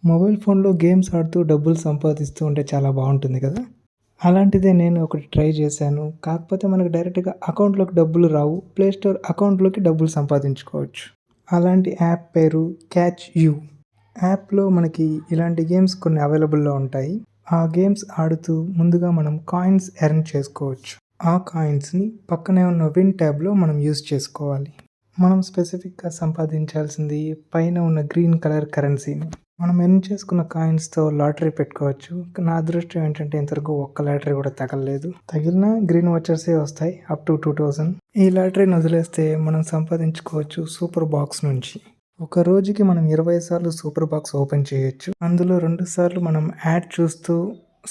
Mobile ఫోన్‌లో games ఆడుతూ డబ్బులు సంపాదిస్తూ ఉంటే చాలా బావుంటుంది కదా! అలాంటిదే నేను ఒకటి ట్రై చేశాను. కాకపోతే మనకు డైరెక్ట్‌గా అకౌంట్‌లోకి డబ్బులు రావు. ప్లే స్టోర్ అకౌంట్‌లోకి డబ్బులు సంపాదించుకోవచ్చు. అలాంటి యాప్ పేరు క్యాచ్ యూ. యాప్‌లో మనకి ఇలాంటి గేమ్స్ కొన్ని అవైలబుల్‌లో ఉంటాయి. ఆ గేమ్స్ ఆడుతూ ముందుగా మనం కాయిన్స్ ఎర్న్ చేసుకోవచ్చు. ఆ కాయిన్స్‌ని పక్కనే ఉన్న విన్ ట్యాబ్‌లో మనం యూజ్ చేసుకోవాలి. మనం స్పెసిఫిక్‌గా సంపాదించాల్సింది పైన ఉన్న గ్రీన్ కలర్ కరెన్సీని. మనం ఎర్న్ చేసుకున్న కాయిన్స్‌తో లాటరీ పెట్టుకోవచ్చు. నా అదృష్టం ఏంటంటే ఇంతవరకు ఒక్క లాటరీ కూడా తగలలేదు. తగిలినా గ్రీన్ వోచర్సే వస్తాయి అప్ టు 2000. ఈ లాటరీని వదిలేస్తే మనం సంపాదించుకోవచ్చు సూపర్ బాక్స్ నుంచి. ఒక రోజుకి మనం 20 సార్లు సూపర్ బాక్స్ ఓపెన్ చేయొచ్చు. అందులో 2 సార్లు మనం యాడ్ చూస్తూ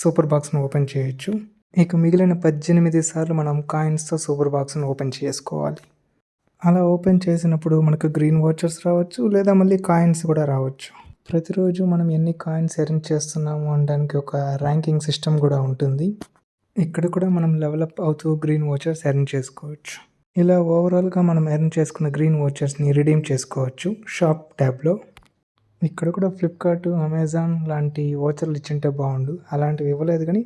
సూపర్ బాక్స్‌ని ఓపెన్ చేయొచ్చు. ఇక మిగిలిన 18 సార్లు మనం కాయిన్స్‌తో సూపర్ బాక్స్‌ని ఓపెన్ చేసుకోవాలి. అలా ఓపెన్ చేసినప్పుడు మనకు గ్రీన్ వోచర్స్ రావచ్చు, లేదా మళ్ళీ కాయిన్స్ కూడా రావచ్చు. ప్రతిరోజు మనం ఎన్ని కాయిన్స్ ఎర్న్ చేస్తున్నాము అనడానికి ఒక ర్యాంకింగ్ సిస్టమ్ కూడా ఉంటుంది. ఇక్కడ కూడా మనం లెవెలప్ అవుతూ గ్రీన్ వోచర్స్ ఎర్న్ చేసుకోవచ్చు. ఇలా ఓవరాల్గా మనం ఎర్న్ చేసుకున్న గ్రీన్ వోచర్స్ని రిడీమ్ చేసుకోవచ్చు షాప్ ట్యాబ్లో. ఇక్కడ కూడా ఫ్లిప్కార్ట్, అమెజాన్ లాంటి వోచర్లు ఇచ్చింటే బాగుండు. అలాంటివి ఇవ్వలేదు కానీ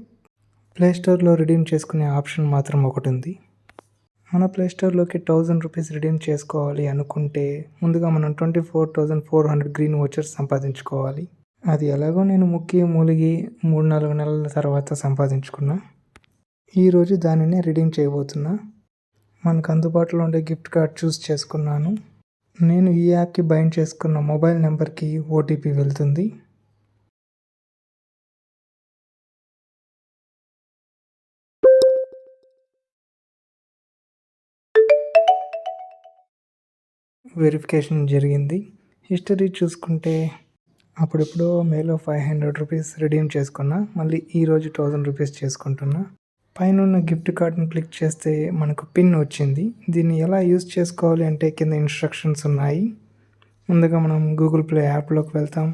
ప్లే స్టోర్లో రిడీమ్ చేసుకునే ఆప్షన్ మాత్రం ఒకటి ఉంది. మన ప్లే స్టోర్లోకి 1000 రూపీస్ రిడీమ్ చేసుకోవాలి అనుకుంటే ముందుగా మనం 24,400 గ్రీన్ వోచర్స్ సంపాదించుకోవాలి. అది ఎలాగో నేను ముక్కి మూలిగి 3-4 నెలల తర్వాత సంపాదించుకున్నా. ఈరోజు దానినే రిడీమ్ చేయబోతున్నా. మనకు అందుబాటులో ఉండే గిఫ్ట్ కార్డ్ చూస్ చేసుకున్నాను. నేను ఈ యాప్కి బైండ్ చేసుకున్న మొబైల్ నెంబర్కి ఓటీపీ వెళ్తుంది. వెరిఫికేషన్ జరిగింది. హిస్టరీ చూసుకుంటే అప్పుడెప్పుడో మేలో 500 రూపీస్ రిడీమ్ చేసుకున్నా. మళ్ళీ ఈరోజు 1000 రూపీస్ చేసుకుంటున్నా. పైనున్న గిఫ్ట్ కార్డ్ని క్లిక్ చేస్తే మనకు పిన్ వచ్చింది. దీన్ని ఎలా యూజ్ చేసుకోవాలి అంటే కింద ఇన్స్ట్రక్షన్స్ ఉన్నాయి. ముందుగా మనం గూగుల్ ప్లే యాప్లోకి వెళ్తాం.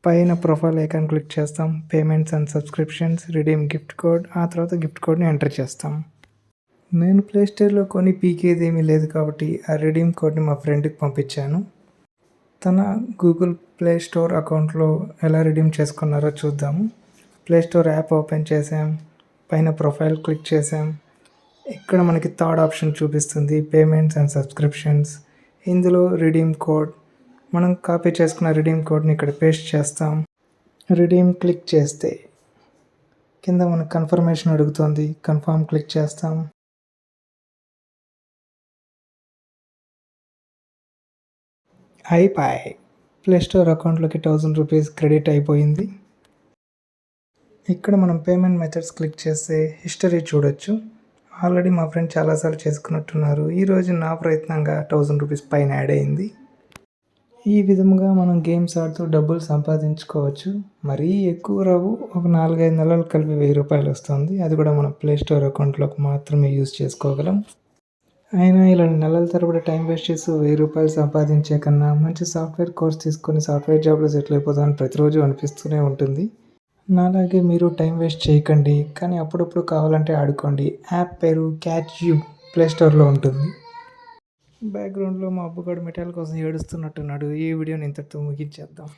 పైన ప్రొఫైల్ ఐకాన్ క్లిక్ చేస్తాం. Payments and subscriptions, redeem gift code, ఆ తర్వాత గిఫ్ట్ కోడ్ని ఎంటర్ చేస్తాం. నేను ప్లే స్టోర్లో కొని పీకేది ఏమీ లేదు కాబట్టి ఆ రిడీమ్ కోడ్ని మా ఫ్రెండ్కి పంపించాను. తన గూగుల్ ప్లే స్టోర్ అకౌంట్లో ఎలా రిడీమ్ చేసుకున్నారో చూద్దాము. ప్లే స్టోర్ యాప్ ఓపెన్ చేసాం. పైన ప్రొఫైల్ క్లిక్ చేసాం. ఇక్కడ మనకి థర్డ్ ఆప్షన్ చూపిస్తుంది పేమెంట్స్ అండ్ సబ్స్క్రిప్షన్స్. ఇందులో రిడీమ్ కోడ్, మనం కాపీ చేసుకున్న రిడీమ్ కోడ్ని ఇక్కడ పేస్ట్ చేస్తాం. రిడీమ్ క్లిక్ చేస్తే కింద మనకు కన్ఫర్మేషన్ అడుగుతుంది. కన్ఫర్మ్ క్లిక్ చేస్తాం. అయిపోయి ప్లే స్టోర్ అకౌంట్లోకి 1000 రూపీస్ క్రెడిట్ అయిపోయింది. ఇక్కడ మనం పేమెంట్ మెథడ్స్ క్లిక్ చేస్తే హిస్టరీ చూడొచ్చు. ఆల్రెడీ మా ఫ్రెండ్ చాలాసార్లు చేసుకున్నట్టున్నారు. ఈరోజు నా ప్రయత్నంగా 1000 రూపీస్ పైన యాడ్ అయింది. ఈ విధంగా మనం గేమ్స్ ఆడుతూ డబ్బులు సంపాదించుకోవచ్చు. మరీ ఎక్కువ రావు. ఒక 4-5 నెలలు కలిపి 1000 రూపాయలు వస్తుంది. అది కూడా మనం ప్లే స్టోర్ అకౌంట్లోకి మాత్రమే యూజ్ చేసుకోగలం. అయినా ఇలా నెలల తరబడి టైం వేస్ట్ చేసి 1000 రూపాయలు సంపాదించే కన్నా మంచి సాఫ్ట్వేర్ కోర్స్ తీసుకొని సాఫ్ట్వేర్ జాబ్లో సెటిల్ అయిపోతామని ప్రతిరోజు అనిపిస్తూనే ఉంటుంది. నాలాగే మీరు టైం వేస్ట్ చేయకండి, కానీ అప్పుడప్పుడు కావాలంటే ఆడుకోండి. యాప్ పేరు క్యాచ్ యూ, ప్లే స్టోర్లో ఉంటుంది. బ్యాక్గ్రౌండ్లో మా అబ్బుగాడు మిఠాయిల కోసం ఏడుస్తున్నట్టున్నాడు. ఈ వీడియోని ఇంతటితో ముగించేద్దాం.